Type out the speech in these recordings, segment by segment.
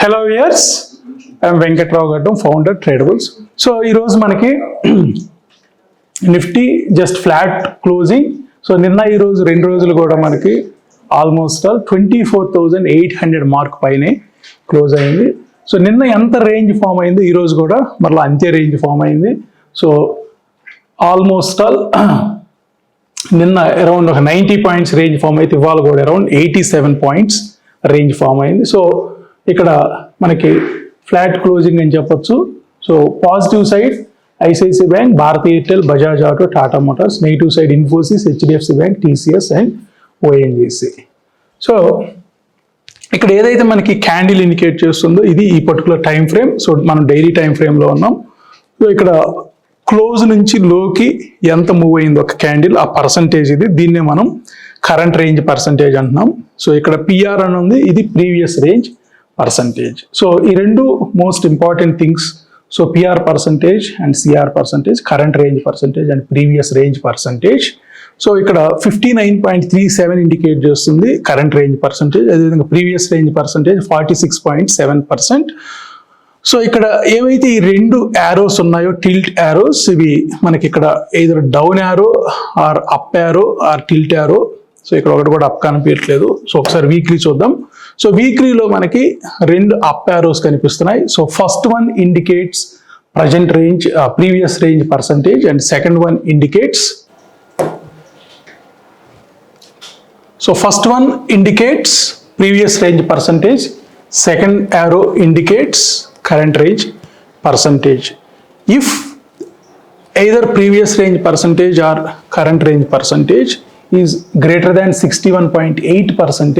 Hello viewers, I am Venkatrao Gattam, founder Tradables. So ఈ రోజు మనకి Nifty just flat closing. So నిన్న ఈ రోజు రెండు రోజులు కూడా మనకి ఆల్మోస్ట్ 24,800 మార్క్ పైనే క్లోజ్ అయింది. సో నిన్న ఎంత రేంజ్ ఫామ్ అయింది, ఈ రోజు కూడా మరలా అంతే రేంజ్ ఫామ్ అయింది. సో ఆల్మోస్ట్ నిన్న అరౌండ్ ఒక 90 పాయింట్స్ రేంజ్ ఫామ్ అయితే ఇవాళ కూడా అరౌండ్ 87 పాయింట్స్ రేంజ్ ఫామ్ అయింది. సో ఇక్కడ మనకి ఫ్లాట్ క్లోజింగ్ అని చెప్పొచ్చు. So positive side ICICI bank, Bharti Airtel, Bajaj auto, Tata motors. Negative side Infosys, HDFC bank, TCS and ONGC. So ఇక్కడ ఏదైతే మనకి క్యాండిల్ ఇండికేట్ చేస్తుందో ఇది ఈ పర్టికులర్ టైం ఫ్రేమ్. సో మనం డైలీ టైం ఫ్రేమ్లో ఉన్నాం. సో ఇక్కడ క్లోజ్ నుంచి లోకి ఎంత మూవ్ అయింది ఒక క్యాండిల్, ఆ పర్సంటేజ్ ఇది. దీన్నే మనం కరెంట్ రేంజ్ పర్సంటేజ్ అంటున్నాం. సో ఇక్కడ పిఆర్ అని ఉంది, ఇది ప్రీవియస్ రేంజ్ పర్సంటేజ్. సో ఈ రెండు most important things. So PR percentage and CR percentage, current range percentage and previous range percentage. So ఇక్కడ 59.37 ఇండికేట్ చేస్తుంది కరెంట్ రేంజ్ పర్సంటేజ్. అదేవిధంగా ప్రీవియస్ రేంజ్ పర్సంటేజ్ 46.7%. సో ఇక్కడ ఏవైతే ఈ రెండు యారోస్ ఉన్నాయో, టిల్ట్ యారోస్, ఇవి మనకి ఇక్కడ ఏదో down arrow or up arrow or tilt arrow. So ఇక్కడ ఒకటి కూడా అప్ కనిపించట్లేదు. సో ఒకసారి వీక్లీ చూద్దాం. సో వీక్లీలో మనకి రెండు అప్ యారోస్ కనిపిస్తున్నాయి. So first one indicates present range, previous range percentage, and second one indicates. So first one indicates previous range percentage, second arrow indicates current range percentage. If either previous range percentage or current range percentage is greater than 61.8%,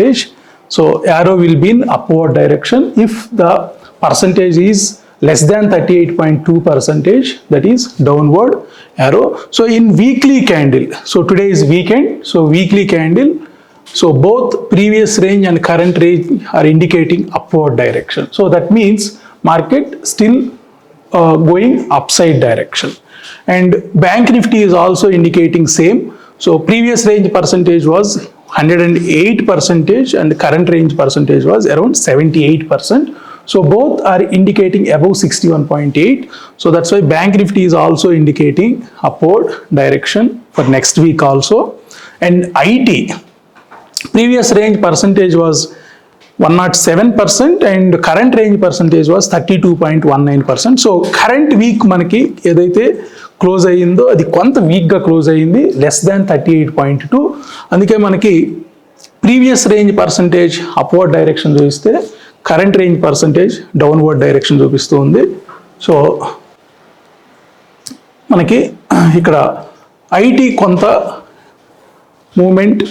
so arrow will be in upward direction. If the percentage is less than 38.2%, that is downward arrow. So in weekly candle, so today is weekend, so weekly candle, so both previous range and current range are indicating upward direction. So that means market still going upside direction. And bank nifty is also indicating same. So previous range percentage was 108% and current range percentage was around 78%. So both are indicating above 61.8. So that's why bank nifty is also indicating upward direction for next week also. And IT previous range percentage was 107% and current range percentage was 32.19%. So current week మనకి ఏదైతే close అయ్యిందో అది కొంత వీక్గా close అయ్యింది, less than 38.2. అందుకే మనకి previous range percentage upward direction చూపిస్తే current range percentage downward direction చూపిస్తూ ఉంది. సో మనకి ఇక్కడ ఐటీ కొంత మూమెంట్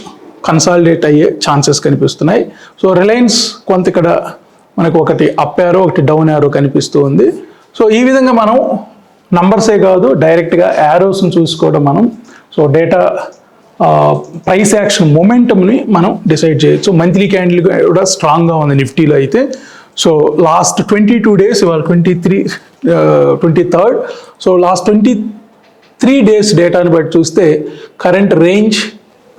కన్సాలిడేట్ అయ్యే ఛాన్సెస్ కనిపిస్తున్నాయి. సో రిలయన్స్ కొంత ఇక్కడ మనకు ఒకటి అప్ యారో ఒకటి డౌన్ యారో కనిపిస్తూ ఉంది. సో ఈ విధంగా మనం నంబర్సే కాదు డైరెక్ట్గా యారోస్ని చూసుకోవడం మనం. సో డేటా ప్రైస్ యాక్షన్ మొమెంటమ్ని మనం డిసైడ్ చేయొచ్చు. మంత్లీ క్యాండిల్ కూడా స్ట్రాంగ్గా ఉంది నిఫ్టీలో అయితే. సో లాస్ట్ 22 డేస్, ఇవాళ 23rd. సో లాస్ట్ 23 డేస్ డేటాని బట్టి చూస్తే కరెంట్ రేంజ్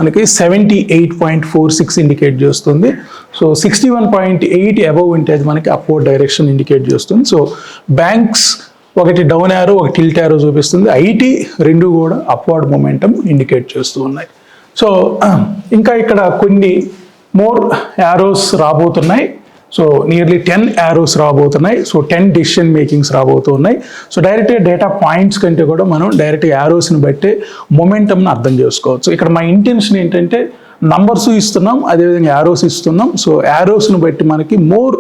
మనకి 78.46 ఇండికేట్ చేస్తుంది. సో 61.8 అబవ్ ఉంటే అది మనకి అప్వర్డ్ డైరెక్షన్ ఇండికేట్ చేస్తుంది. సో బ్యాంక్స్ ఒకటి డౌన్ యారో ఒక టిల్ట్ యారో చూపిస్తుంది, ఐటీ రెండు కూడా అప్వర్డ్ మొమెంటం ఇండికేట్ చేస్తూ ఉన్నాయి. సో ఇంకా ఇక్కడ కొన్ని మోర్ యారోస్ రాబోతున్నాయి. సో నియర్లీ 10 యారోస్ రాబోతున్నాయి. సో 10 డెసిషన్ మేకింగ్స్ రాబోతున్నాయి. సో డైరెక్ట్గా డేటా పాయింట్స్ కంటే కూడా మనం డైరెక్ట్గా యారోస్ని బట్టే మొమెంటమ్ని అర్థం చేసుకోవచ్చు. ఇక్కడ మా ఇంటెన్షన్ ఏంటంటే నంబర్స్ ఇస్తున్నాం, అదేవిధంగా యారోస్ ఇస్తున్నాం. సో యారోస్ని బట్టి మనకి మోర్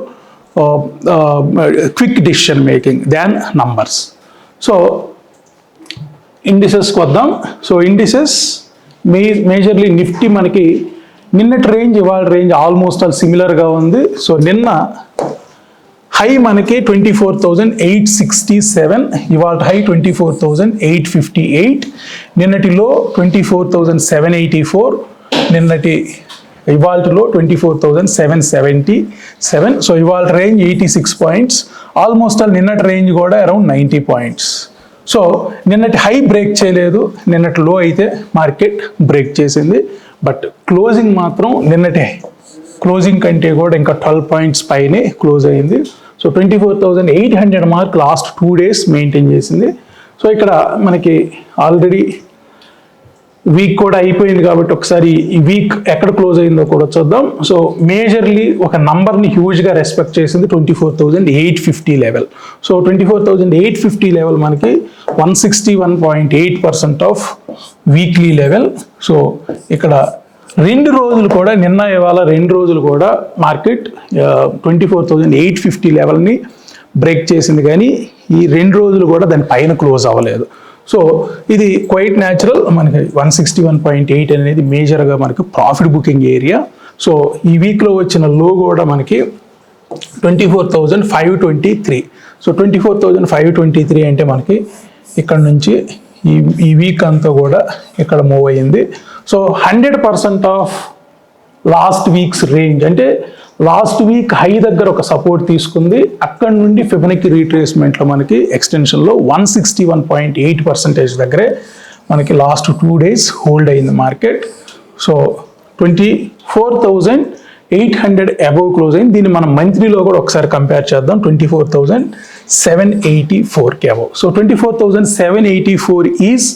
క్విక్ డెసిషన్ మేకింగ్ దాన్ నంబర్స్. సో ఇండిసెస్కి వద్దాం. సో ఇండిసెస్ మేజర్లీ నిఫ్టీ మనకి నిన్నటి రేంజ్ ఇవాళ రేంజ్ ఆల్మోస్ట్ ఆల్ సిమిలర్గా ఉంది. సో నిన్న హై మనకి 24,867, ఇవాళ హై 24,858, నిన్నటి లో 24,784, నిన్నటి ఇవాళలో 24,777. సో ఇవాళ రేంజ్ 86 పాయింట్స్, ఆల్మోస్ట్ ఆల్ నిన్నటి రేంజ్ కూడా అరౌండ్ 90 పాయింట్స్. సో నిన్నటి హై బ్రేక్ చేయలేదు, నిన్నటి లో అయితే మార్కెట్ బ్రేక్ చేసింది. బట్ క్లోజింగ్ మాత్రం నిన్నటి క్లోజింగ్ కంటే కూడా ఇంకా 12 పాయింట్స్ పైనే క్లోజ్ అయింది. So 24,800 mark last 2 days maintain చేసింది. సో ఇక్కడ మనకి ఆల్రెడీ వీక్ కూడా అయిపోయింది కాబట్టి ఒకసారి ఈ వీక్ ఎక్కడ క్లోజ్ అయిందో కూడా చూద్దాం. సో మేజర్లీ ఒక నంబర్ని హ్యూజ్గా రెస్పెక్ట్ చేసింది 24,850 లెవెల్. సో 24,850 లెవెల్ మనకి 161.8% ఆఫ్ వీక్లీ లెవెల్. సో ఇక్కడ 2 రోజులు కూడా నిన్న ఇవాళ 2 రోజులు కూడా మార్కెట్ 24,850 లెవెల్ని బ్రేక్ చేసింది, కానీ ఈ 2 రోజులు కూడా దాని పైన క్లోజ్ అవ్వలేదు. సో ఇది క్వైట్ న్యాచురల్. మనకి 161.8 అనేది మేజర్గా మనకి ప్రాఫిట్ బుకింగ్ ఏరియా. సో ఈ వీక్లో వచ్చిన లో కూడా మనకి 24,523. సో 24,523 అంటే మనకి ఇక్కడ నుంచి ఈ వీక్ అంతా కూడా ఇక్కడ మూవ్ అయ్యింది. So 100% of last weeks range, అంటే లాస్ట్ వీక్ హై దగ్గర ఒక సపోర్ట్ తీసుకుంది, అక్కడ నుండి ఫిబొనాచి రీట్రేస్మెంట్లో మనకి ఎక్స్టెన్షన్లో 161.8% దగ్గరే మనకి లాస్ట్ 2 డేస్ హోల్డ్ అయింది మార్కెట్. సో 24,800 అబోవ్ క్లోజ్ అయింది. దీన్ని మనం మంత్లీలో కూడా ఒకసారి కంపేర్ చేద్దాం. 24,784కి above. So 24,784 is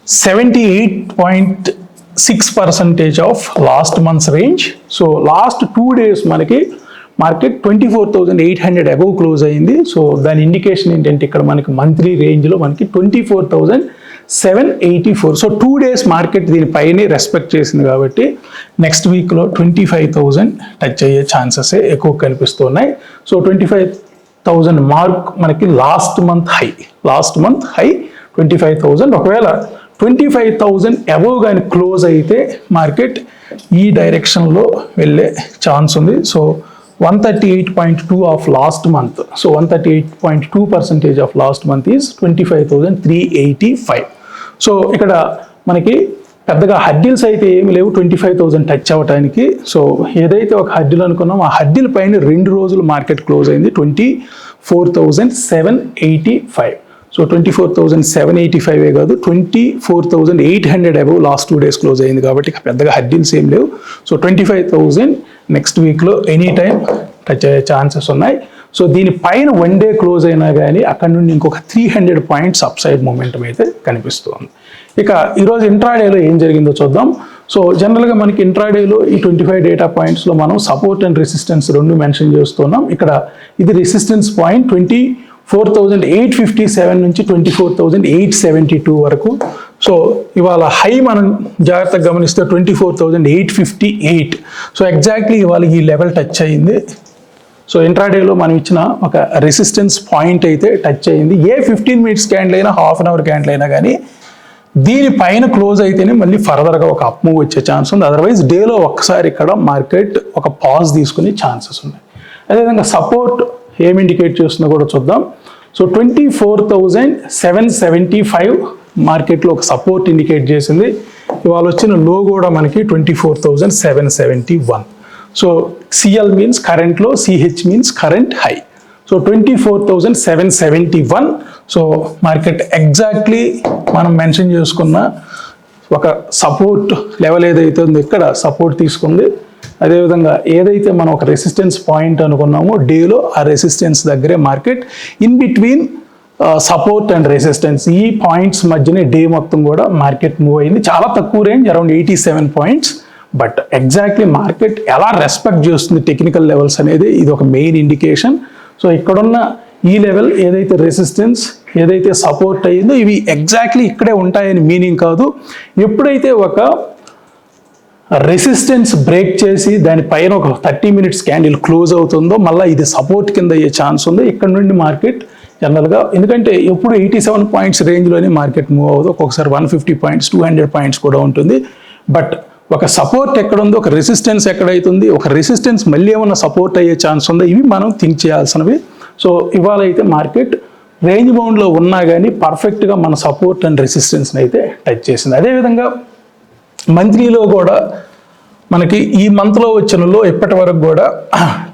78.6% of last months range. So last 2 days మనకి మార్కెట్ 24,800 అబోవ్ క్లోజ్ అయింది. సో దాని ఇండికేషన్ ఏంటంటే ఇక్కడ మనకి మంత్లీ రేంజ్లో మనకి 24,784. సో 2 డేస్ మార్కెట్ దీనిపైనే రెస్పెక్ట్ చేసింది కాబట్టి నెక్స్ట్ వీక్లో 25,000 టచ్ అయ్యే ఛాన్సెస్ ఎక్కువ కనిపిస్తున్నాయి. సో 25,000 మార్క్ మనకి లాస్ట్ మంత్ హై 25,000. ఒకవేళ 25,000 అబోవ్ కానీ క్లోజ్ అయితే మార్కెట్ ఈ డైరెక్షన్లో వెళ్ళే ఛాన్స్ ఉంది. So 138.2 of last month. So 138.2% of last month is 25,385. So ఇక్కడ మనకి పెద్దగా హడ్డిల్స్ అయితే ఏమి లేవు 25,000 టచ్ అవ్వడానికి. సో ఏదైతే ఒక హడ్డిల్ అనుకున్నామో ఆ హడ్డిల్ పైన 2 రోజులు మార్కెట్ క్లోజ్ అయింది 24,785. సో 24,785 కాదు 24,800 అబోవ్ లాస్ట్ 2 డేస్ క్లోజ్ అయింది కాబట్టి పెద్దగా హడ్డిల్స్ ఏం లేవు. సో 25,000 నెక్స్ట్ వీక్లో ఎనీ టైం టచ్ అయ్యే ఛాన్సెస్ ఉన్నాయి. సో దీనిపైన 1 డే క్లోజ్ అయినా కానీ అక్కడ నుండి ఇంకొక 300 పాయింట్స్ అప్ సైడ్ మూమెంటం అయితే కనిపిస్తుంది. ఇక ఈరోజు ఇంట్రాడేలో ఏం జరిగిందో చూద్దాం. సో జనరల్గా మనకి ఇంట్రాడేలో ఈ 25 డేటా పాయింట్స్లో మనం సపోర్ట్ అండ్ రెసిస్టెన్స్ 2 మెన్షన్ చేస్తున్నాం. ఇక్కడ ఇది రెసిస్టెన్స్ పాయింట్ 24,857 నుంచి 24,872 వరకు. సో ఇవాళ హై మనం జాగ్రత్తగా గమనిస్తే 24,858. సో ఎగ్జాక్ట్లీ ఇవాళ ఈ లెవెల్ టచ్ అయ్యింది. సో ఇంట్రాడేలో మనం ఇచ్చిన ఒక రెసిస్టెన్స్ పాయింట్ అయితే టచ్ అయ్యింది. ఏ 15 మినిట్స్ క్యాండిల్ అయినా హాఫ్ అన్ అవర్ క్యాండిల్ అయినా కానీ దీనిపైన క్లోజ్ అయితేనే మళ్ళీ ఫర్దర్గా ఒక అప్ మూవ్ వచ్చే ఛాన్స్ ఉంది. అదర్వైజ్ డేలో ఒక్కసారి ఇక్కడ మార్కెట్ ఒక పాజ్ తీసుకునే ఛాన్సెస్ ఉన్నాయి. అదేవిధంగా సపోర్ట్ ఏం ఇండికేట్ చేస్తుందో కూడా చూద్దాం. సో 24,775 మార్కెట్లో ఒక సపోర్ట్ ఇండికేట్ చేసింది. ఇవాళ వచ్చిన లో కూడా మనకి 24,771. సో సిఎల్ మీన్స్ కరెంట్లో, CH means current high. So 24,771. So market exactly మనం మెన్షన్ చేసుకున్న ఒక సపోర్ట్ లెవెల్ ఏదైతే ఉందో ఇక్కడ సపోర్ట్ తీసుకుంది. అదేవిధంగా ఏదైతే మనం ఒక రెసిస్టెన్స్ పాయింట్ అనుకున్నామో డేలో ఆ రెసిస్టెన్స్ దగ్గరే market in between support and resistance ఈ పాయింట్స్ మధ్యనే డే మొత్తం కూడా మార్కెట్ మూవ్ అయింది. చాలా తక్కువ range around 87 points. But exactly market ఎలా రెస్పెక్ట్ చేస్తుంది టెక్నికల్ లెవెల్స్ అనేది ఇది ఒక మెయిన్ ఇండికేషన్. సో ఇక్కడున్న ఈ లెవెల్ ఏదైతే రెసిస్టెన్స్ ఏదైతే సపోర్ట్ అయ్యిందో ఇవి ఎగ్జాక్ట్లీ ఇక్కడే ఉంటాయని మీనింగ్ కాదు. ఎప్పుడైతే ఒక రెసిస్టెన్స్ బ్రేక్ చేసి దానిపైన ఒక 30 మినిట్స్ క్యాండిల్ క్లోజ్ అవుతుందో మళ్ళీ ఇది సపోర్ట్ కింద అయ్యే ఛాన్స్ ఉంది. ఇక్కడ నుండి మార్కెట్ జనరల్గా ఎందుకంటే ఎప్పుడు 87 పాయింట్స్ రేంజ్లోనే మార్కెట్ మూవ్ అవ్వదు. ఒక్కొక్కసారి 150 పాయింట్స్ 200 పాయింట్స్ కూడా ఉంటుంది. బట్ ఒక సపోర్ట్ ఎక్కడుందో ఒక రెసిస్టెన్స్ ఎక్కడైతుంది, ఒక రెసిస్టెన్స్ మళ్ళీ ఏమన్నా సపోర్ట్ అయ్యే ఛాన్స్ ఉందో ఇవి మనం థింక్ చేయాల్సినవి. సో ఇవాళ అయితే మార్కెట్ రేంజ్ బౌండ్లో ఉన్నా కానీ పర్ఫెక్ట్గా మన సపోర్ట్ అండ్ రెసిస్టెన్స్ని అయితే టచ్ చేసింది. అదేవిధంగా మంత్లీలో కూడా మనకి ఈ మంత్లో వచ్చినలో ఇప్పటి వరకు కూడా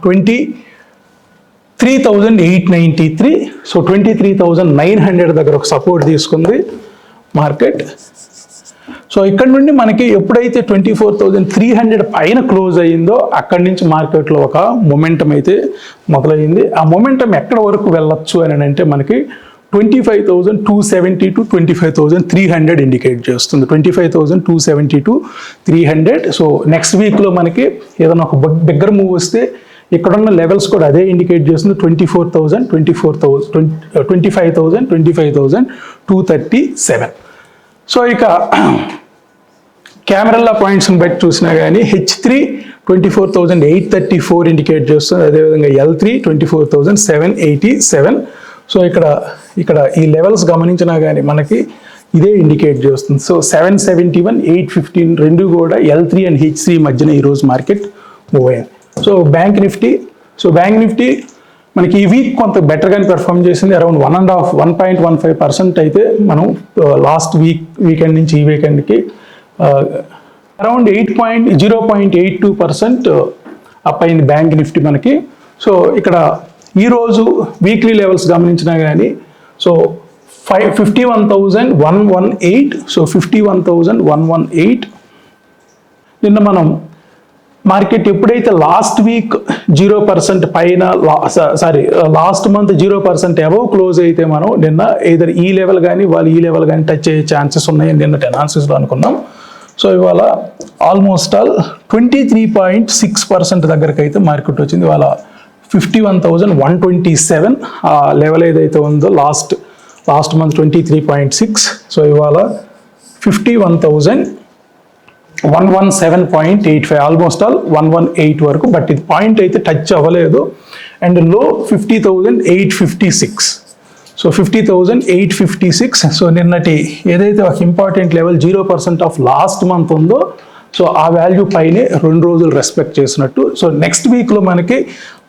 23,893. సో 23,900 దగ్గర ఒక సపోర్ట్ తీసుకుంది మార్కెట్. సో ఇక్కడ నుండి మనకి ఎప్పుడైతే 24,300 పైన క్లోజ్ అయ్యిందో అక్కడి నుంచి మార్కెట్లో ఒక మొమెంటం అయితే మొదలైంది. ఆ మొమెంటం ఎక్కడ వరకు వెళ్ళొచ్చు అని అంటే మనకి 25,270 to 25,300 ఇండికేట్ చేస్తుంది. 25,270 to 300. సో నెక్స్ట్ వీక్లో మనకి ఏదైనా ఒక బిగ్గర్ మూవ్ వస్తే ఇక్కడున్న లెవెల్స్ కూడా అదే ఇండికేట్ చేస్తుంది. 24,000, 25,000, 25,237. సో ఇక కెమెరల్లా పాయింట్స్ని బట్టి చూసినా కానీ H3 24,834 ఇండికేట్ చేస్తుంది. అదేవిధంగా L3 24,787. సో ఇక్కడ ఈ లెవెల్స్ గమనించినా కానీ మనకి ఇదే ఇండికేట్ చేస్తుంది. సో 771, 815 రెండు కూడా L3 అండ్ H3 మధ్యన ఈరోజు మార్కెట్ మూవ్ అయింది. సో బ్యాంక్ నిఫ్టీ మనకి ఈ వీక్ కొంత బెటర్గానే పెర్ఫామ్ చేసింది. అరౌండ్ 1.15% అయితే మనం లాస్ట్ వీకెండ్ నుంచి ఈ వీకెండ్కి అరౌండ్ 0.82% అప్ అయింది బ్యాంక్ నిఫ్టీ మనకి. సో ఇక్కడ ఈరోజు వీక్లీ లెవెల్స్ గమనించినా కానీ సో 51,118. సో 51,118 నిన్న మనం మార్కెట్ ఎప్పుడైతే లాస్ట్ వీక్ 0% పైన లాస్ట్ మంత్ 0% అబవ్ క్లోజ్ అయితే మనం నిన్న ఏదర్ ఈ లెవెల్ కానీ వాళ్ళు ఈ లెవెల్ కానీ టచ్ అయ్యే ఛాన్సెస్ ఉన్నాయని నిన్న అనాలిసిస్లో అనుకున్నాం. సో ఇవాళ ఆల్మోస్ట్ 23.6% దగ్గరకు అయితే మార్కెట్ వచ్చింది. ఇవాళ 51,127 ఆ లెవెల్ ఏదైతే ఉందో లాస్ట్ మంత్ 23.6. సో ఇవాళ 51,117.85 ఆల్మోస్ట్ 118 వరకు. బట్ ఇది పాయింట్ అయితే టచ్ అవ్వలేదు. అండ్ లో 50,856. సో 50,856. సో నిన్నటి ఏదైతే ఒక important level 0% of last month ఉందో సో ఆ వాల్యూ పైనే 2 రోజులు రెస్పెక్ట్ చేసినట్టు. సో నెక్స్ట్ వీక్లో మనకి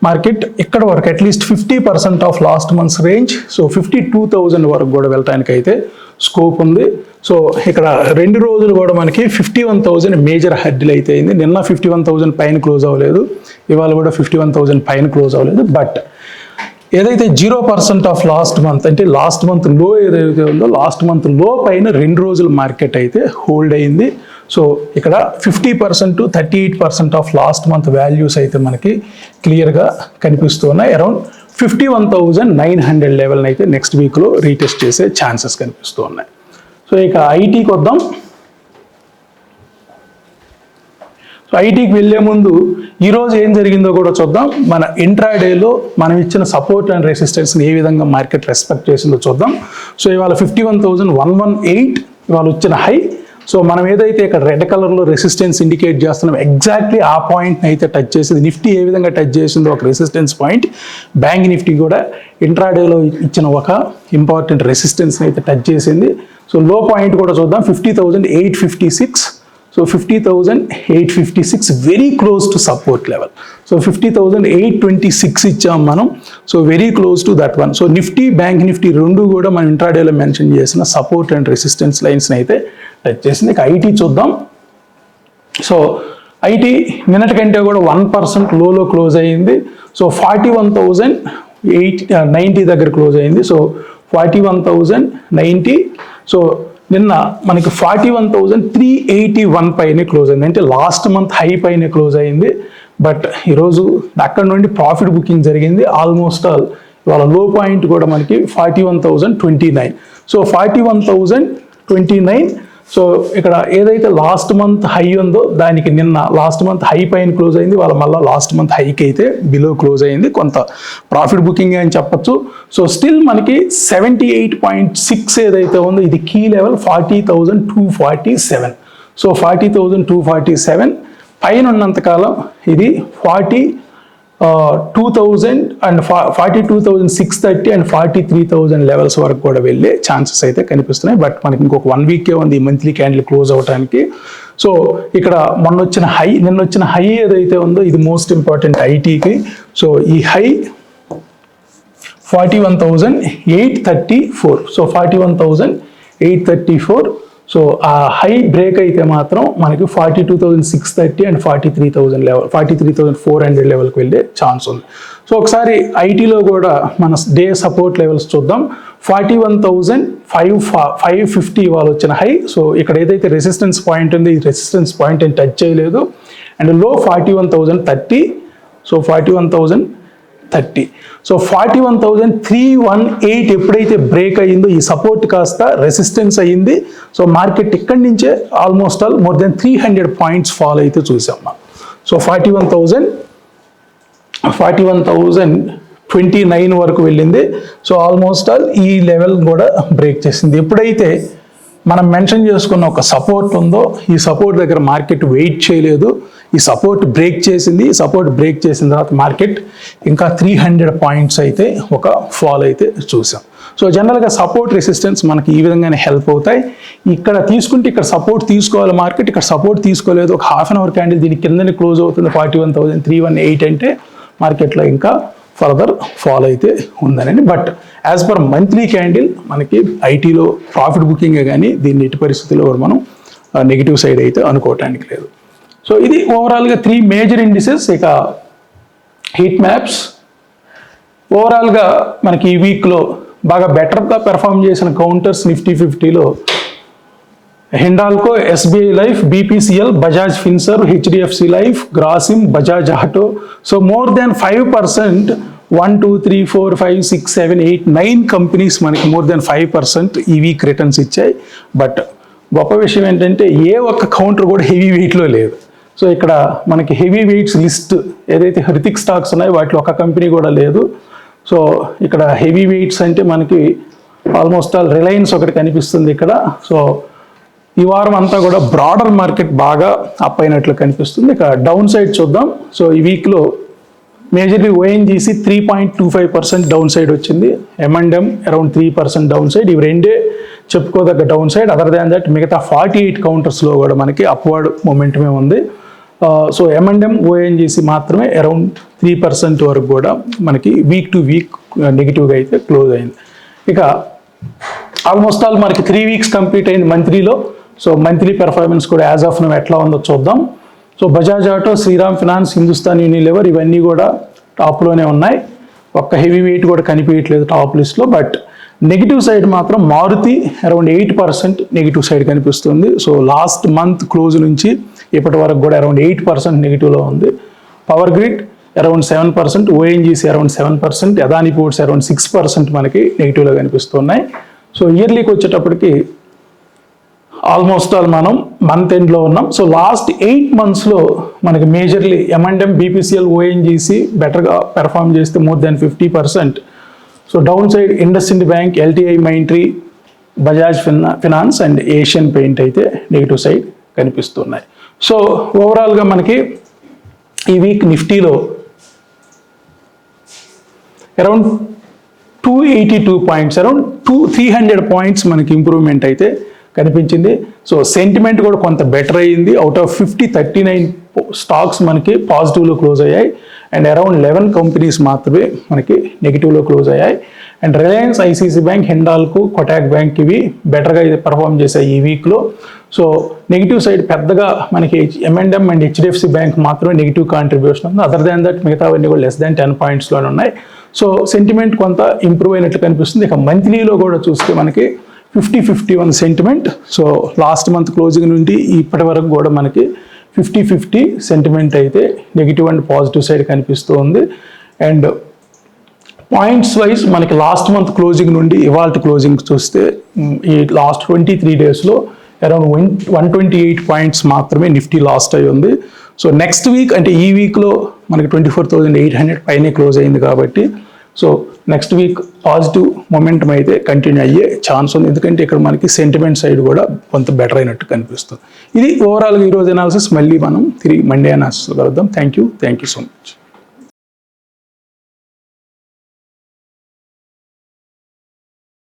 మార్కెట్ ఇక్కడ వరకు at least 50% of last months range. So 52,000 వరకు కూడా వెళ్ళటానికి అయితే స్కోప్ ఉంది. సో ఇక్కడ 2 రోజులు కూడా మనకి 51,000 మేజర్ హెడ్లు అయితే అయింది. నిన్న 51,000 పైన క్లోజ్ అవ్వలేదు, ఇవాళ కూడా 51,000 పైన క్లోజ్ అవ్వలేదు. బట్ ఏదైతే 0% ఆఫ్ లాస్ట్ మంత్ అంటే లాస్ట్ మంత్ లో ఏదైతే ఉందో లాస్ట్ మంత్ లో పైన 2 రోజులు మార్కెట్ అయితే హోల్డ్ అయింది. సో ఇక్కడ 50% to 38% of last month values అయితే మనకి క్లియర్గా కనిపిస్తున్నాయి. అరౌండ్ 51,900 లెవెల్ని అయితే నెక్స్ట్ వీక్లో రీటెస్ట్ చేసే ఛాన్సెస్ కనిపిస్తూ ఉన్నాయి. సో ఇక ఐటీకి వద్దాం. సో ఐటీకి వెళ్ళే ముందు ఈరోజు ఏం జరిగిందో కూడా చూద్దాం. మన ఇంట్రాడేలో మనం ఇచ్చిన సపోర్ట్ అండ్ రెసిస్టెన్స్ని ఏ విధంగా మార్కెట్ రెస్పెక్ట్ చేసిందో చూద్దాం. సో ఇవాళ 51,118 ఇవాళ వచ్చిన హై. సో మనం ఏదైతే ఇక్కడ రెడ్ కలర్లో రెసిస్టెన్స్ ఇండికేట్ చేస్తున్నాం ఎగ్జాక్ట్లీ ఆ పాయింట్ని అయితే టచ్ చేసింది. నిఫ్టీ ఏ విధంగా టచ్ చేసిందో ఒక రెసిస్టెన్స్ పాయింట్, బ్యాంక్ నిఫ్టీ కూడా ఇంట్రాడేలో ఇచ్చిన ఒక ఇంపార్టెంట్ రెసిస్టెన్స్ని అయితే టచ్ చేసింది. సో లో పాయింట్ కూడా చూద్దాం, 50,856. So 50,856 very close to support level. So 50,826 ఇచ్చాం మనం. So very close to that one. So Nifty bank Nifty రెండు కూడా మనం ఇంట్రాడేలో మెన్షన్ చేసిన సపోర్ట్ అండ్ రెసిస్టెన్స్ లైన్స్ని అయితే టచ్ చేసింది. ఇక ఐటీ చూద్దాం. సో ఐటీ నిన్నటికంటే కూడా 1% లోలో క్లోజ్ అయ్యింది. సో 41,090 దగ్గర క్లోజ్ అయింది. సో 41,090. సో నిన్న మనకి 41,381 పైనే క్లోజ్ అయింది, అంటే లాస్ట్ మంత్ హై పైనే క్లోజ్ అయింది. బట్ ఈరోజు అక్కడ నుండి ప్రాఫిట్ బుకింగ్ జరిగింది. ఆల్మోస్ట్ ఇవాళ లో పాయింట్ కూడా మనకి 41,029. సో 41,029. సో ఇక్కడ ఏదైతే లాస్ట్ మంత్ హై ఉందో దానికి నిన్న లాస్ట్ మంత్ హై పైన క్లోజ్ అయింది, వాళ్ళ మళ్ళీ లాస్ట్ మంత్ హైకి అయితే బిలో క్లోజ్ అయింది. కొంత ప్రాఫిట్ బుకింగ్ అని చెప్పచ్చు. సో స్టిల్ మనకి 78.6 ఏదైతే ఉందో ఇది కీ లెవెల్ 40,247. సో 40,247 పైన ఉన్నంతకాలం ఇది 42,000 అండ్ 42,630 అండ్ 43,000 లెవెల్స్ వరకు కూడా వెళ్ళే ఛాన్సెస్ అయితే కనిపిస్తున్నాయి. బట్ మనకి ఇంకొక 1 వీకే ఉంది ఈ మంత్లీ క్యాండిల్ క్లోజ్ అవడానికి. సో ఇక్కడ నిన్న వచ్చిన హై ఏదైతే ఉందో ఇది మోస్ట్ ఇంపార్టెంట్ ఐటీకి. సో ఈ హై 41,834. సో 41,834. సో ఆ హై బ్రేక్ అయితే మాత్రం మనకి 42,630 అండ్ 43,000 లెవెల్ 43,400 లెవెల్కి వెళ్ళే ఛాన్స్ ఉంది. సో ఒకసారి ఐటీలో కూడా మన డే సపోర్ట్ లెవెల్స్ చూద్దాం. 41,550 ఇవాళ వచ్చిన హై. సో ఇక్కడ ఏదైతే రెసిస్టెన్స్ పాయింట్ ఉంది, ఈ రెసిస్టెన్స్ పాయింట్ ఏం టచ్ చేయలేదు. అండ్ లో 41,030. సో 41,030. సో 41,318 ఎప్పుడైతే బ్రేక్ అయ్యిందో ఈ సపోర్ట్ కాస్త రెసిస్టెన్స్ అయ్యింది. సో మార్కెట్ ఇక్కడి నుంచే almost all more than 300 points fall అయితే చూసాం. సో 41,029 వరకు వెళ్ళింది. సో ఆల్మోస్ట్ ఆల్ ఈ లెవెల్ కూడా బ్రేక్ చేసింది. ఎప్పుడైతే మనం మెన్షన్ చేసుకున్న ఒక సపోర్ట్ ఉందో, ఈ సపోర్ట్ దగ్గర మార్కెట్ వెయిట్ చేయలేదు, ఈ సపోర్ట్ బ్రేక్ చేసింది. ఈ సపోర్ట్ బ్రేక్ చేసిన తర్వాత మార్కెట్ ఇంకా 300 పాయింట్స్ అయితే ఒక ఫాల్ అయితే చూసాం. సో జనరల్గా సపోర్ట్ రెసిస్టెన్స్ మనకి ఈ విధంగానే హెల్ప్ అవుతాయి. ఇక్కడ తీసుకుంటే ఇక్కడ సపోర్ట్ తీసుకోవాలి మార్కెట్, ఇక్కడ సపోర్ట్ తీసుకోలేదు. ఒక హాఫ్ అన్ అవర్ క్యాండిల్ దీని కిందని క్లోజ్ అవుతుంది 41,318 అంటే మార్కెట్లో ఇంకా ఫర్దర్ ఫాల్ అయితే ఉందనండి. But as per monthly candle మనకి ఐటీలో ప్రాఫిట్ బుకింగే కానీ దీన్ని ఎట్టి పరిస్థితుల్లో మనం నెగిటివ్ సైడ్ అయితే అనుకోవటానికి లేదు. సో ఇది ఓవరాల్గా 3 మేజర్ ఇండిసెస్. ఇక హీట్ మ్యాప్స్ ఓవరాల్గా మనకి ఈ వీక్లో బాగా బెటర్గా పెర్ఫామ్ చేసిన కౌంటర్స్ నిఫ్టీ 50లో Hindalco, SBI Life, BPCL, Bajaj Finserv, HDFC Life, Grasim, Bajaj Auto. So more than 5%, 1, 2, 3, 4, 5, 6, 7, 8, 9 companies మనకి మోర్ దాన్ 5% ఈ వీక్ రిటర్న్స్ ఇచ్చాయి. బట్ గొప్ప విషయం ఏంటంటే ఏ ఒక్క కౌంటర్ కూడా హెవీ వెయిట్లో లేదు. సో ఇక్కడ మనకి హెవీ వెయిట్స్ లిస్ట్ ఏదైతే హృతిక్ స్టాక్స్ ఉన్నాయో వాటిలో ఒక కంపెనీ కూడా లేదు. సో ఇక్కడ హెవీ వెయిట్స్ అంటే మనకి ఆల్మోస్ట్ ఆల్ రిలయన్స్ ఒకటి కనిపిస్తుంది ఇక్కడ. సో ఈ వారం అంతా కూడా బ్రాడర్ మార్కెట్ బాగా అప్ అయినట్లు కనిపిస్తుంది. ఇక డౌన్ సైడ్ చూద్దాం. సో ఈ వీక్లో మేజర్లీ ఓఎన్జీసీ 3.25% డౌన్ సైడ్ వచ్చింది. M&M around 3% down side. ఇవి రెండే చెప్పుకోదగ్గ down side. Other than that మిగతా 48 కౌంటర్స్లో కూడా మనకి అప్వర్డ్ మొమెంటమే ఉంది. సో M&M, ఓఎన్జీసీ మాత్రమే అరౌండ్ 3% వరకు కూడా మనకి వీక్ టు వీక్ నెగిటివ్గా అయితే క్లోజ్ అయింది. ఇక ఆల్మోస్ట్ ఆల్ మనకి 3 వీక్స్ కంప్లీట్ అయింది మంత్లీలో. సో మంత్లీ పెర్ఫార్మెన్స్ కూడా యాజ్ ఆఫ్ నౌ ఎట్లా ఉందో చూద్దాం. So Bajaj auto, Shriram finance, Hindustan Unilever ఇవన్నీ కూడా టాప్లోనే ఉన్నాయి. ఒక్క హెవీ వెయిట్ కూడా కనిపించట్లేదు టాప్ లిస్ట్లో. బట్ నెగిటివ్ సైడ్ మాత్రం మారుతి అరౌండ్ 8% నెగిటివ్ సైడ్ కనిపిస్తుంది. సో లాస్ట్ మంత్ క్లోజ్ నుంచి ఇప్పటి వరకు కూడా అరౌండ్ 8% నెగిటివ్లో ఉంది. Power grid around 7%, ONGC around 7%, Adani ports around 6% మనకి నెగిటివ్లో కనిపిస్తున్నాయి. సో ఇయర్లీకి వచ్చేటప్పటికి ఆల్మోస్ట్ ఆల్ మనం మంత్ ఎండ్లో ఉన్నాం. సో లాస్ట్ 8 monthsలో మనకి మేజర్లీ M&M, బీపీసీఎల్, ఓఎన్జీసీ బెటర్గా పెర్ఫామ్ చేస్తే more than 50%. So down side IndusInd bank, LTI Mindtree, Bajaj finance and Asian paint అయితే నెగిటివ్ సైడ్ కనిపిస్తున్నాయి. సో ఓవరాల్గా మనకి ఈ వీక్ నిఫ్టీలో అరౌండ్ 282 పాయింట్స్, అరౌండ్ 300 పాయింట్స్ మనకి ఇంప్రూవ్మెంట్ అయితే కనిపించింది. సో సెంటిమెంట్ కూడా కొంత బెటర్ అయ్యింది. అవుట్ ఆఫ్ 50, 39 స్టాక్స్ మనకి పాజిటివ్లో క్లోజ్ అయ్యాయి. అండ్ అరౌండ్ 11 కంపెనీస్ మాత్రమే మనకి నెగిటివ్లో క్లోజ్ అయ్యాయి. And Reliance, ICC bank, Hindalco, Kotak bank ఇవి బెటర్గా అయితే పర్ఫామ్ చేశాయి ఈ వీక్లో. సో నెగిటివ్ సైడ్ పెద్దగా మనకి M&M అండ్ హెచ్డిఎఫ్సి బ్యాంక్ మాత్రమే నెగిటివ్ కాంట్రిబ్యూషన్ ఉంది. అదర్ దాన్ దట్ మిగతావన్నీ కూడా లెస్ దాన్ 10 పాయింట్స్లోనే ఉన్నాయి. సో సెంటిమెంట్ కొంత ఇంప్రూవ్ అయినట్లు కనిపిస్తుంది. ఇక మంత్లీలో కూడా చూస్తే మనకి 50-51 sentiment. So last month closing నుండి ఇప్పటి వరకు కూడా మనకి 50-50 సెంటిమెంట్ అయితే నెగిటివ్ అండ్ పాజిటివ్ సైడ్ కనిపిస్తూ ఉంది. అండ్ పాయింట్స్ వైజ్ మనకి లాస్ట్ మంత్ క్లోజింగ్ నుండి ఇవాళ క్లోజింగ్ చూస్తే ఈ లాస్ట్ 23 డేస్లో అరౌండ్ 128 పాయింట్స్ మాత్రమే నిఫ్టీ లాస్ట్ అయి ఉంది. సో నెక్స్ట్ వీక్ అంటే ఈ వీక్లో మనకి 24,800 పైనే క్లోజ్ అయింది కాబట్టి so next week positive momentum అయితే కంటిన్యూ అయ్యే ఛాన్స్ ఉంది. ఎందుకంటే ఇక్కడ మనకి సెంటిమెంట్ సైడ్ కూడా కొంత బెటర్ అయినట్టు కనిపిస్తుంది. ఇది ఓవరాల్గా ఈరోజు అనాలిసిస్. మళ్ళీ మనం తిరిగి మండే అనాలిసిస్ కలుద్దాం. Thank you so much.